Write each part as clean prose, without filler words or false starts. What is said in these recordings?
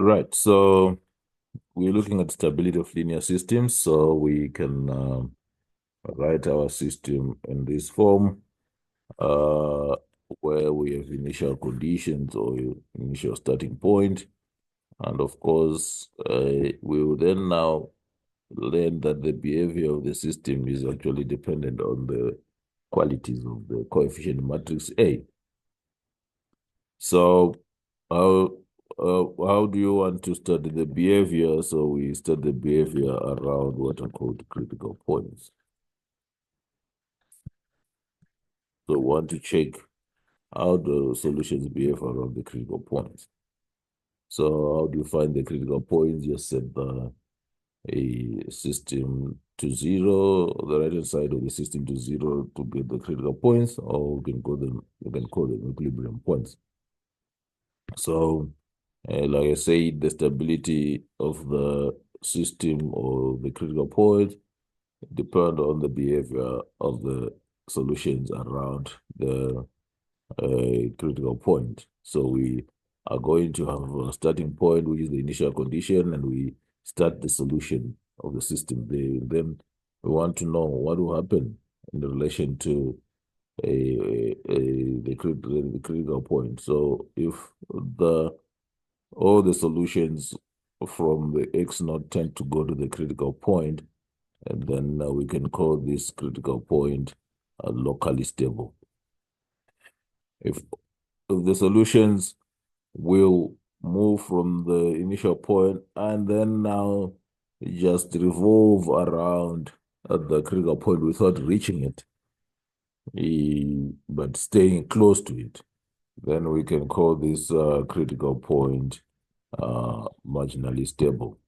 Right, so we're looking at stability of linear systems, so we can write our system in this form uh, where we have initial conditions or initial starting point. And of course, we will then now learn that the behavior of the system is actually dependent on the qualities of the coefficient matrix A. So how how do you want to study the behavior? So we study the behavior around what are called critical points. So we want to check how the solutions behave around the critical points. So how do you find the critical points? Just set a system to zero, the right hand side of the system to zero to get the critical points, or we can call them equilibrium points. So like I said, the stability of the system or the critical point depend on the behavior of the solutions around the critical point. So we are going to have a starting point, which is the initial condition, and we start the solution of the system there. Then we want to know what will happen in relation to the critical point. So if the all the solutions from the X node tend to go to the critical point, and then we can call this critical point locally stable. If the solutions will move from the initial point and then now just revolve around at the critical point without reaching it, but staying close to it, then we can call this critical point marginally stable.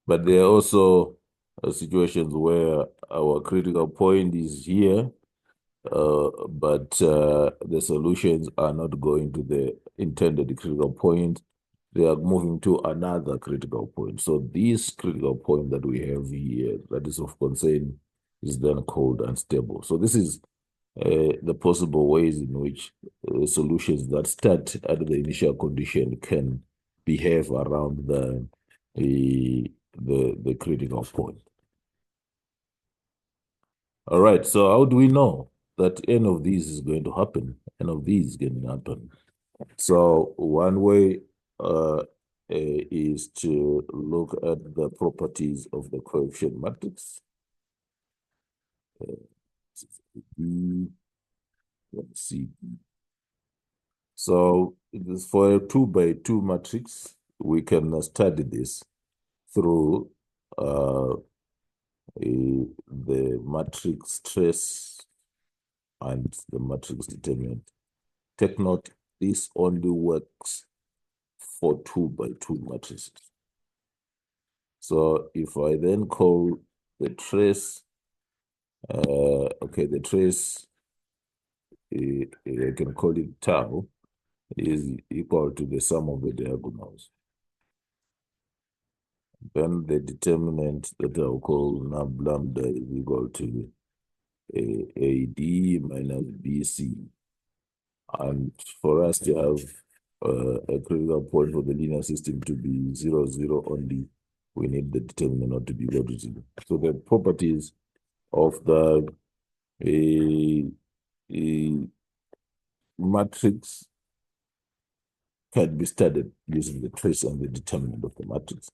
But there are also situations where our critical point is here, but the solutions are not going to the intended critical point. They are moving to another critical point. So this critical point that we have here, that is of concern, is then called unstable. So this is the possible ways in which solutions that start at the initial condition can behave around the critical point. All right, so how do we know that any of these is going to happen? Any of these can happen. So one way is to look at the properties of the coefficient matrix. Let's see. So for a 2 by 2 matrix, we can study this through the matrix trace and the matrix determinant. Take note, this only works for 2 by 2 matrices. So if I then call the trace, the trace, I can call it tau, is equal to the sum of the diagonals. Then the determinant that I'll call nab lambda is equal to AD minus BC. And for us to have a critical point for the linear system to be 0, 0 only, we need the determinant not to be equal to 0. So the properties of the matrix can be studied using the trace and the determinant of the matrix.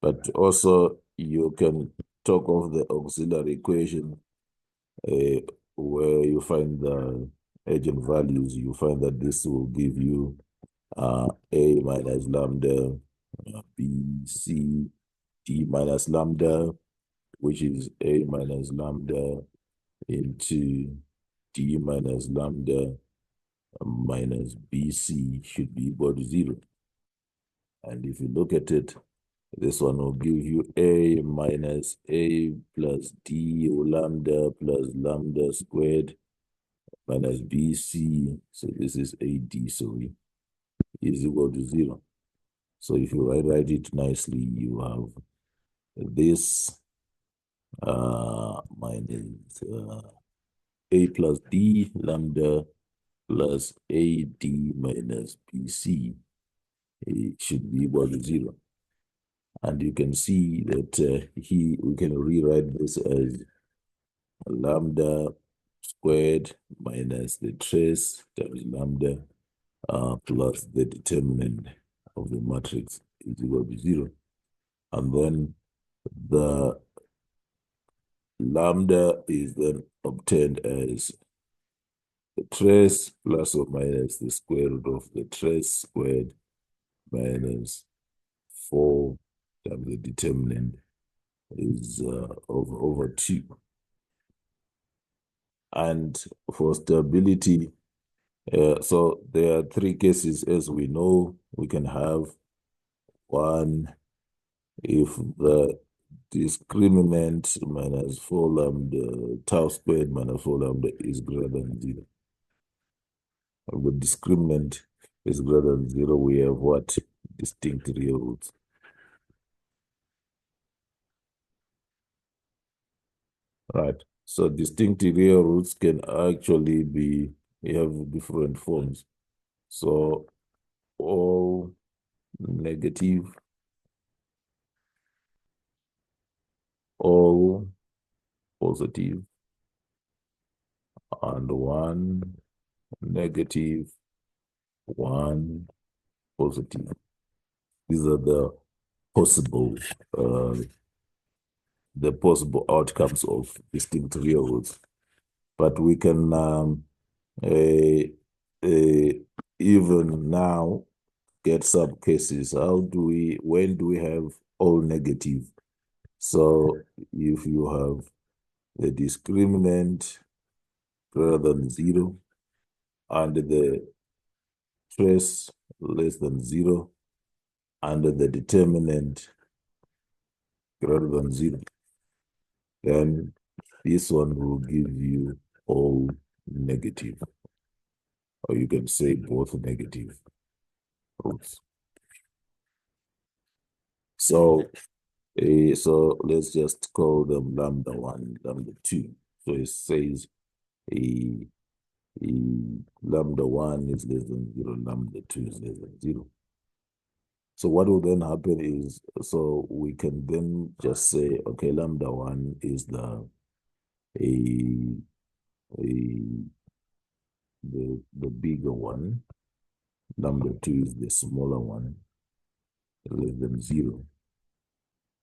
But also you can talk of the auxiliary equation where you find the eigenvalues. You find that this will give you A minus lambda, B, C, D minus lambda, which is A minus lambda into D minus lambda minus BC should be equal to 0. And if you look at it, this one will give you A minus A plus D lambda plus lambda squared minus BC. So this is AD, so is equal to 0. So if you write it nicely, you have this minus A plus D lambda plus AD minus BC it should be equal to 0. And you can see that we can rewrite this as lambda squared minus the trace times lambda plus the determinant of the matrix is equal to 0. And then the lambda is then obtained as the trace plus or minus the square root of the trace squared minus 4 times the determinant is over 2. And for stability, so there are 3 cases as we know. We can have one if the discriminant minus 4 lambda tau squared minus 4 lambda is greater than 0. If the discriminant is greater than 0, we have what? Distinct real roots. Right. So distinct real roots can actually be, have different forms. So all negative, all positive, and one negative, one positive. These are possible uh, the possible outcomes of distinct real roots. But we can uh, even now get some cases. When do we have all negative? So if you have the discriminant greater than 0 and the trace less than 0 and the determinant greater than 0, then this one will give you all negative, or you can say both negative roots. So so let's just call them lambda 1, lambda 2. So it says a, lambda 1 is less than 0, lambda 2 is less than 0. So what will then happen is, so we can then just say, okay, lambda 1 is a, the bigger one, lambda 2 is the smaller one, less than 0.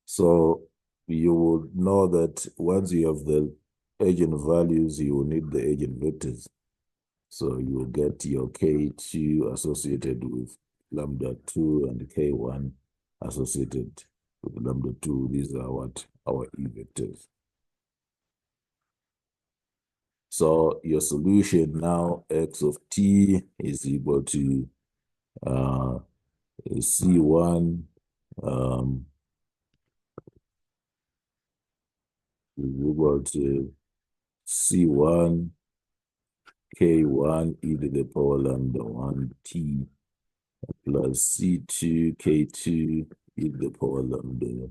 So you would know that once you have the eigenvalues, you will need the eigenvectors. So you will get your K2 associated with lambda 2 and K1 associated with lambda 2. These are what our E vectors. So your solution now, x of t is equal to C1 is equal to C1 K1 e to the power lambda 1 t plus C2 K2 e to the power lambda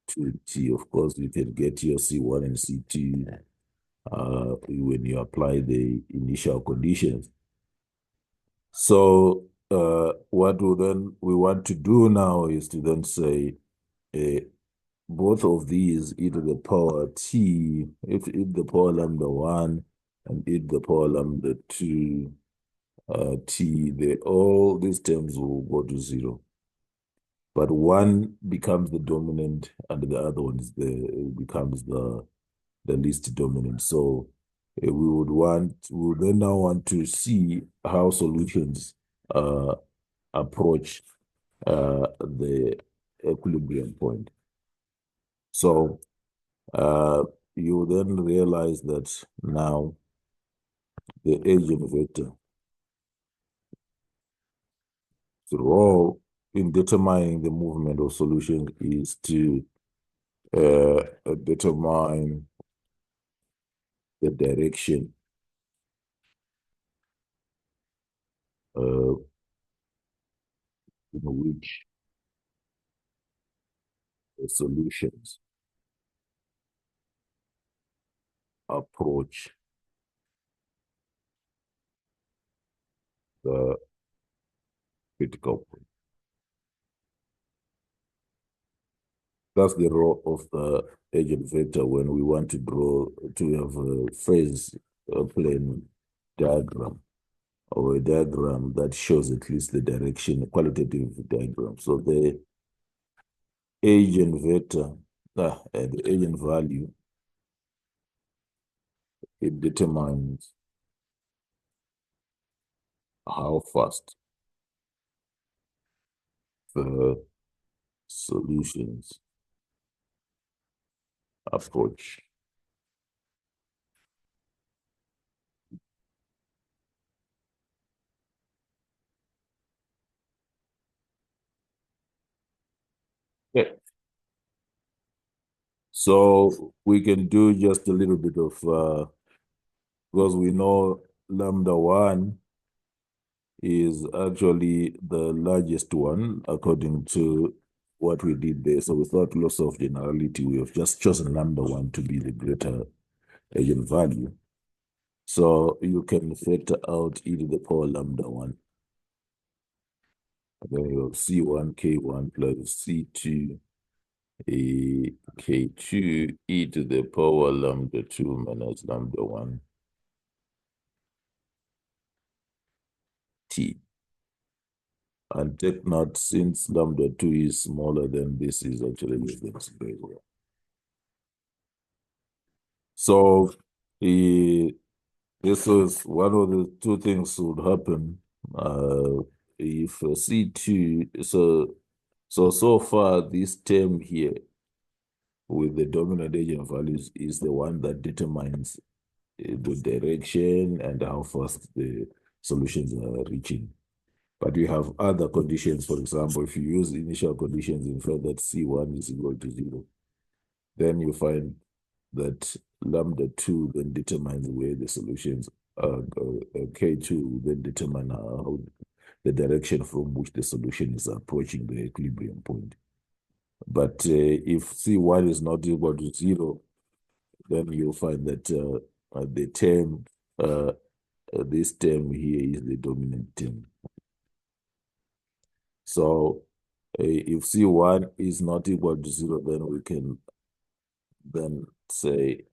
2 t. Of course, you can get your C1 and C2 when you apply the initial conditions. So what we want to do now is to then say both of these e to the power t, if e to the power lambda 1 and e to the power lambda 2 t, all these terms will go to 0. But one becomes the dominant and the other one is becomes the least dominant. So we would then now want to see how solutions approach the equilibrium point. So you then realize that now the eigenvector role in determining the movement of solution is to determine the direction in which the solutions approach the critical point. That's the role of the eigenvector when we want to draw, to have a phase plane diagram, or a diagram that shows at least the direction, a qualitative diagram. So the eigenvector, the eigenvalue, it determines how fast the solutions approach. Yeah. So we can do just a little bit of, because we know lambda 1 is actually the largest one according to what we did there. So without loss of generality, we have just chosen lambda 1 to be the greater eigenvalue. So you can factor out e to the power lambda 1. Then you have C1 K1 plus C2 K2 e to the power lambda 2 minus lambda 1 T. And take note, since lambda 2 is smaller than this, is actually less than 0. So this is one of the two things would happen if C2, so far this term here with the dominant eigenvalues is the one that determines the direction and how fast the solutions are reaching. But we have other conditions. For example, if you use initial conditions in fact that C1 is equal to 0, then you find that lambda 2 then determines where the solutions are. K2 then determine how the direction from which the solution is approaching the equilibrium point. But if C1 is not equal to 0, then you'll find that the term, this term here is the dominant term. So if C1 is not equal to 0, then we can then say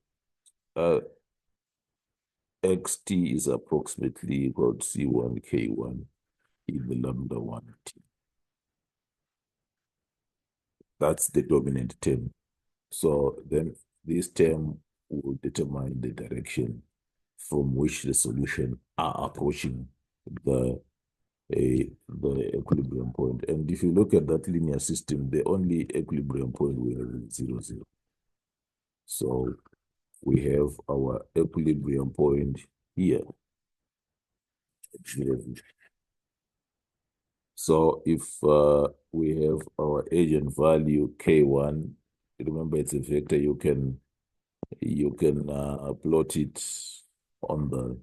xt is approximately equal to C1 K1 in the lambda 1 T. That's the dominant term. So then this term will determine the direction from which the solution are approaching the equilibrium point. And if you look at that linear system, the only equilibrium point we have is 0, 0. So we have our equilibrium point here. 0, 0. So if we have our eigenvalue K1, remember it's a vector, you can plot it on the,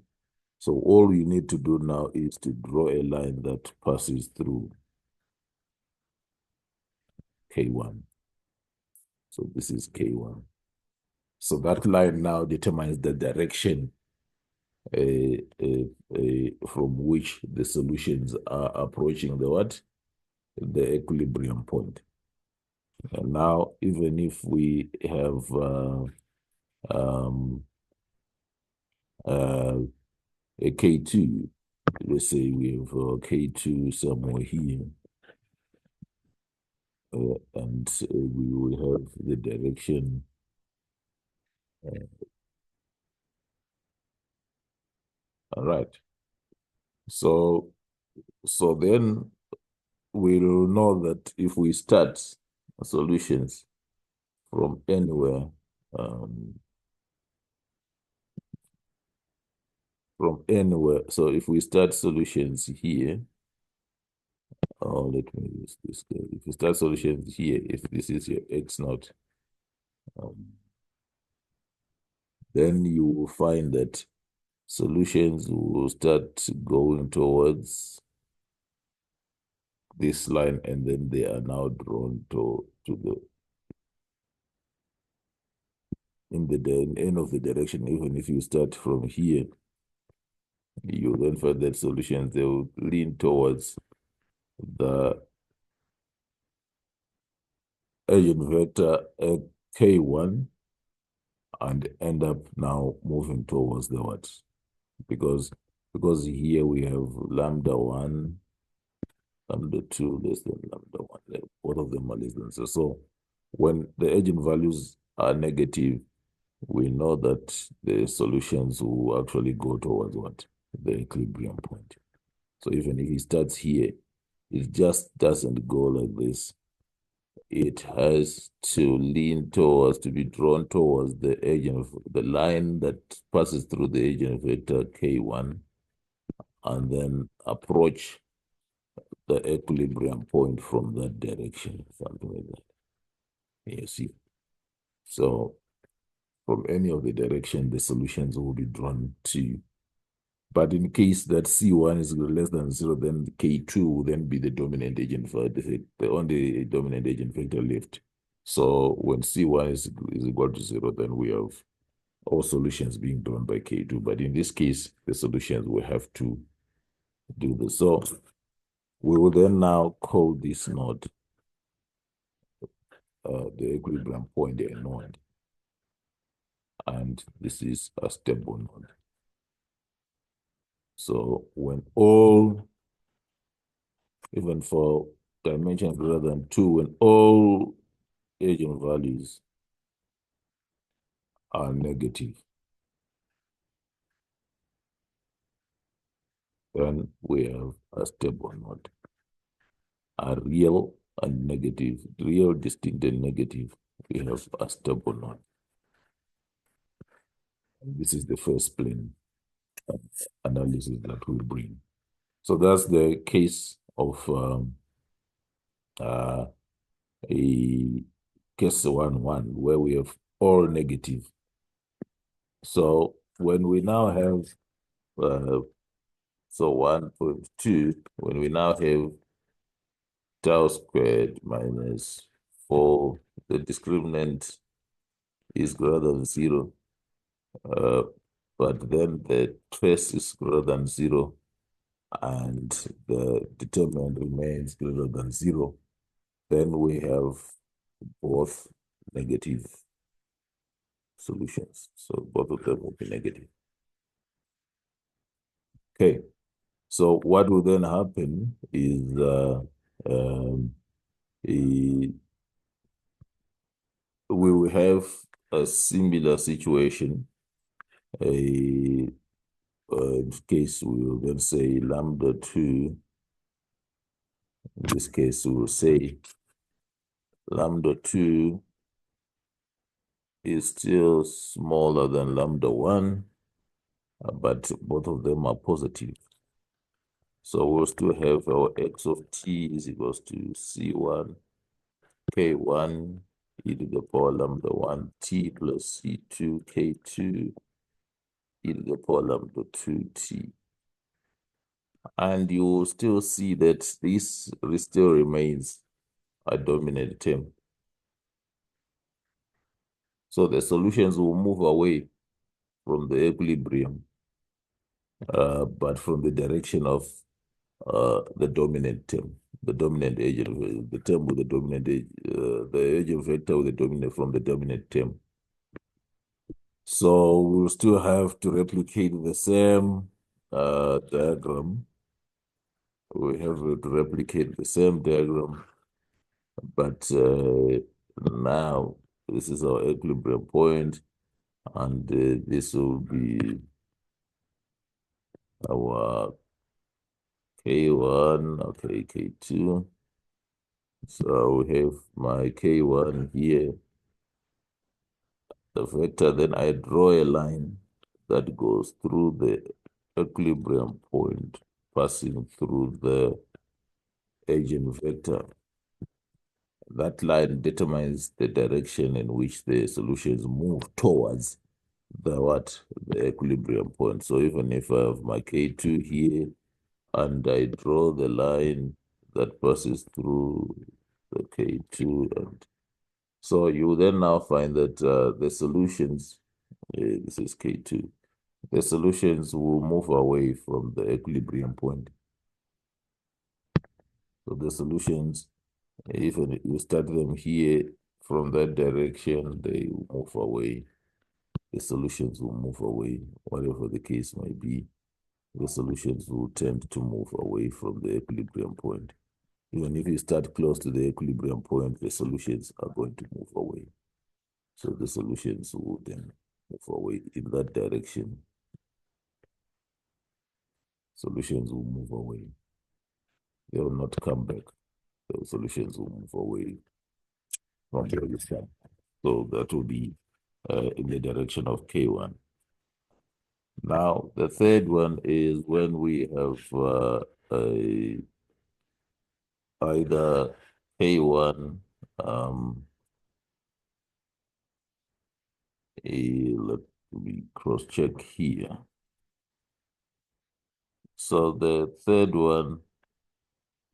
so all you need to do now is to draw a line that passes through K1. So this is K1. So that line now determines the direction from which the solutions are approaching the what? The equilibrium point. And now, even if we have a K2, let's say we have K2 somewhere here, and we will have the direction all right. So then we'll know that if we start solutions from anywhere, so if we start solutions here, let me use this guy. If you start solutions here, if this is your x naught, then you will find that solutions will start going towards this line, and then they are now drawn to the in the end of the direction. Even if you start from here, you then find that solutions, they will lean towards the eigenvector K1 and end up now moving towards the what? Because because here we have lambda 1, lambda 2 less than lambda 1. Both of them are less than 0. So when the eigenvalues are negative, we know that the solutions will actually go towards what? The equilibrium point. So even if it starts here, it just doesn't go like this. It has to lean towards, to be drawn towards the the line that passes through the eigenvector K1 and then approach the equilibrium point from that direction, something like that. You see? So from any of the direction, the solutions will be drawn to. But in case that C1 is less than 0, then K2 will then be the dominant eigenvector, the only dominant eigenvector left. So when C1 is equal to 0, then we have all solutions being drawn by K2. But in this case, the solutions will have to do this. So we will then now call this node the equilibrium point a node. And this is a stable node. So when all, even for dimensions greater than 2, when all eigenvalues are negative, then we have a stable node. Are real and negative, real, distinct, and negative, we have a stable node. And this is the first plane analysis that we'll bring. So that's the case of a case 1-1, where we have all negative. So when we now have, so 1.2, when we now have tau squared minus 4, the discriminant is greater than 0, but then the trace is greater than 0, and the determinant remains greater than 0, then we have both negative solutions. So both of them will be negative. Okay, so what will then happen is we will have a similar situation. In case we will then say lambda 2. In this case, we will say lambda 2 is still smaller than lambda 1, but both of them are positive. So we'll still have our x of t is equals to c1 k1 e to the power lambda 1 t plus c2 k2 e to the power lambda 2 t. And you will still see that this still remains a dominant term. So the solutions will move away from the equilibrium, but from the direction of the dominant term, the dominant agent, the term with the dominant the eigenvector with the dominant from the dominant term. So we'll still have to replicate the same diagram. We have to replicate the same diagram, but now this is our equilibrium point, and this will be our K1, okay, K2. So we have my K1 here, the vector, then I draw a line that goes through the equilibrium point, passing through the eigenvector. That line determines the direction in which the solutions move towards the what? The equilibrium point. So even if I have my K2 here and I draw the line that passes through the K2, and so you then now find that the solutions, this is K2, the solutions will move away from the equilibrium point. So the solutions If you start them here from that direction, they will move away. The solutions will move away, whatever the case may be. The solutions will tend to move away from the equilibrium point. Even if you start close to the equilibrium point, the solutions are going to move away. So the solutions will then move away in that direction. Solutions will move away. They will not come back. The solutions will move away from where you start. So that will be in the direction of K1. Now, the third one is when we have either K1, let me cross-check here. So the third one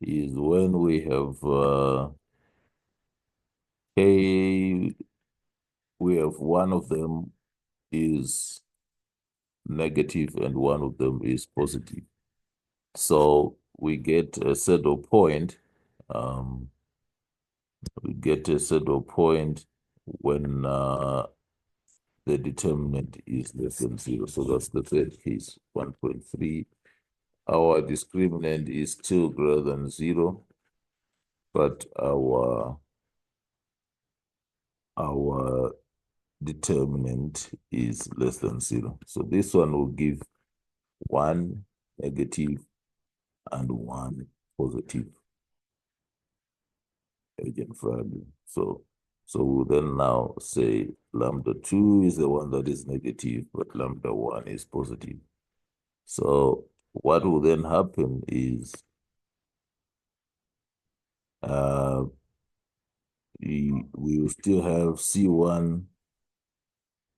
is when we have K, we have one of them is negative and one of them is positive. So we get a saddle point. We get a saddle point when the determinant is less than zero. So that's the third case, 1.3. Our discriminant is still greater than zero, but our determinant is less than zero. So this one will give one negative and one positive eigenvalue. So we'll then now say lambda 2 is the one that is negative, but lambda 1 is positive. So what will then happen is we will still have C1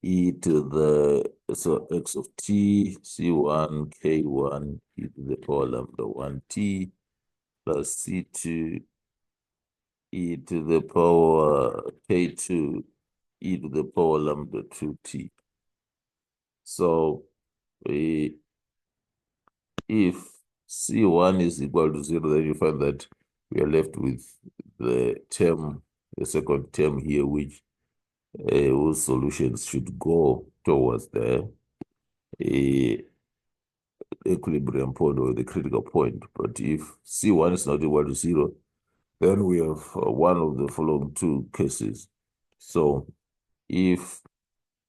e to the, so x of t, C1, K1 e to the power lambda 1t plus C2 e to the power K2 e to the power lambda 2t. So if C1 is equal to 0, then you find that we are left with the term, the second term here, which whose solutions should go towards the equilibrium point or the critical point. But if C1 is not equal to 0, then we have one of the following two cases. So if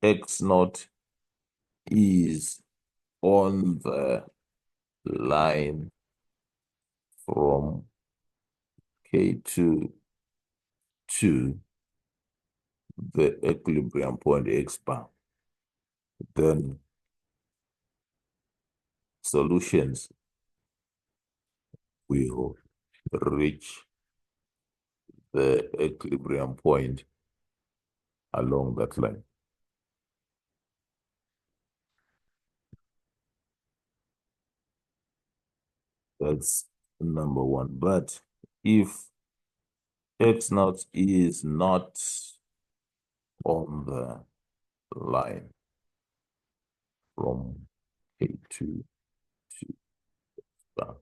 X naught is on the line from K2 to the equilibrium point X bar, then solutions will reach the equilibrium point along that line. That's number one. But if X naught is not on the line from K2 to bar,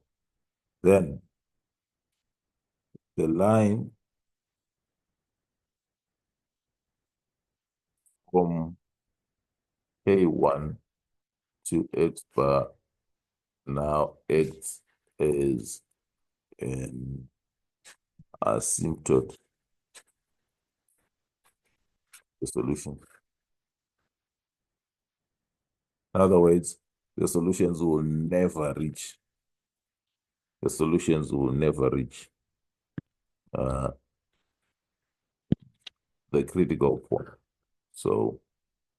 then the line from K1 to X bar now acts as an asymptote, the solution. In other words, the solutions will never reach. The solutions will never reach the critical point. So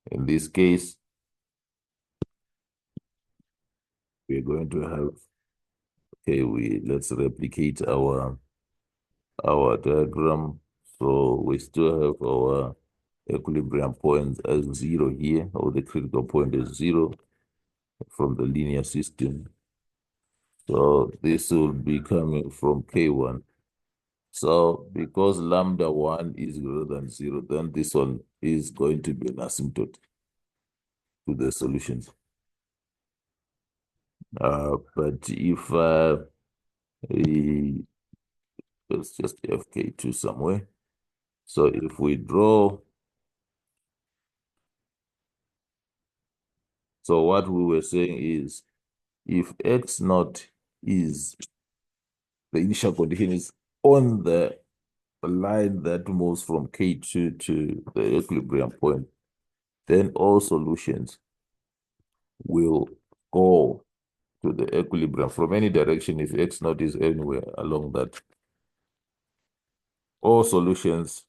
in this case, we're going to have, okay, let's replicate our diagram. So we still have our equilibrium points as 0 here, or the critical point is 0 from the linear system. So this will be coming from K1. So because lambda 1 is greater than 0, then this one is going to be an asymptote to the solutions. But if let's just have K2 somewhere. So if we draw, so what we were saying is if X naught is the initial condition is on the line that moves from K2 to the equilibrium point, then all solutions will go to the equilibrium from any direction if X naught is anywhere along that. All solutions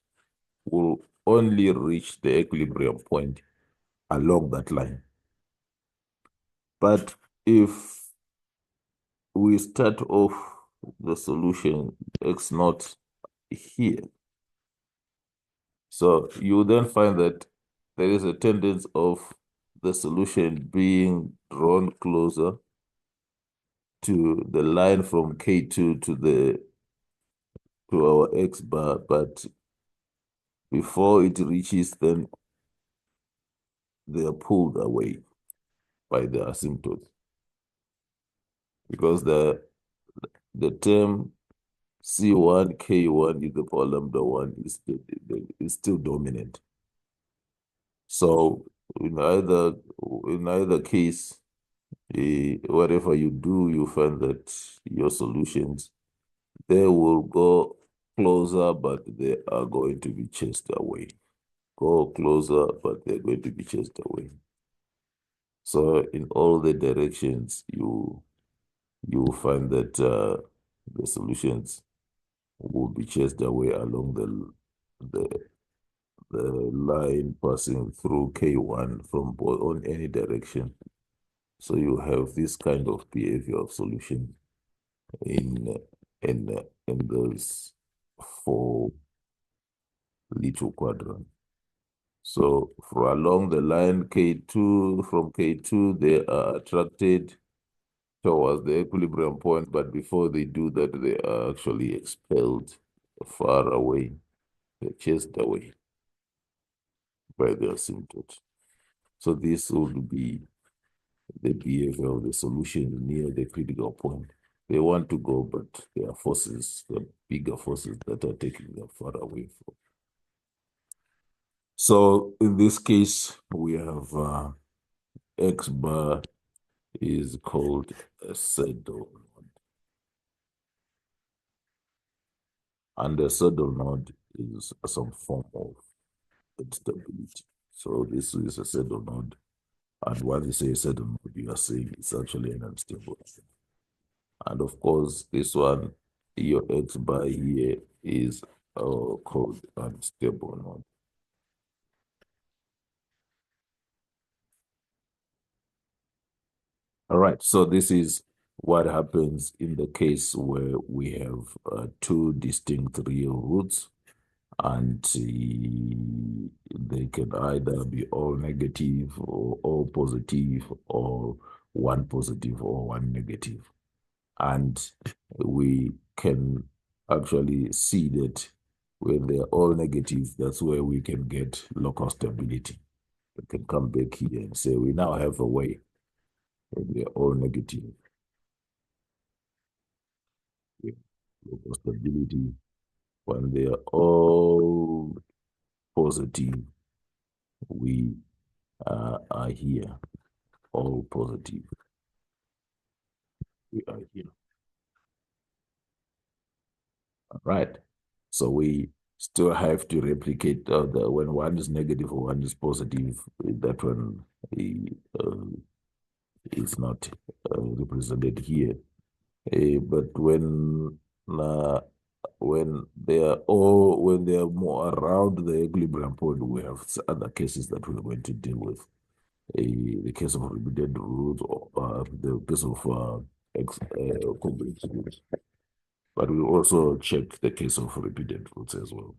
will only reach the equilibrium point along that line. But if we start off the solution X naught here, so you then find that there is a tendency of the solution being drawn closer to the line from K2 to our X bar, but before it reaches, then they are pulled away by the asymptotes because the term C1 K1 is the power lambda 1 is still dominant. So in either case, whatever you do, you find that your solutions they will go closer, but they are going to be chased away. Go closer, but they're going to be chased away. So in all the directions, you find that the solutions will be chased away along the line passing through K1 from on any direction. So you have this kind of behavior of solution in in those four little quadrants. So for along the line K2, from K2, they are attracted towards the equilibrium point, but before they do that, they are actually expelled far away. They're chased away by the asymptote. So this would be the behavior of the solution near the critical point. They want to go, but there are forces, the bigger forces that are taking them far away from. So in this case, we have X bar is called a saddle node. And a saddle node is some form of instability. So this is a saddle node. And when you say saddle node, you are saying it's actually an unstable. And of course, this one, your X bar here is called unstable node. All right, so this is what happens in the case where we have two distinct real roots, and they can either be all negative or all positive, or one positive or one negative. And we can actually see that when they're all negative, that's where we can get local stability. We can come back here and say we now have a way when they're all negative. With local stability. When they are all positive, we are here. All positive, we are here. All right. So we still have to replicate when one is negative or one is positive, that one is not represented here. But when they are more around the equilibrium point, we have other cases that we're going to deal with. The case of repeated roots, or the case of complex roots. But we also check the case of repeated roots as well.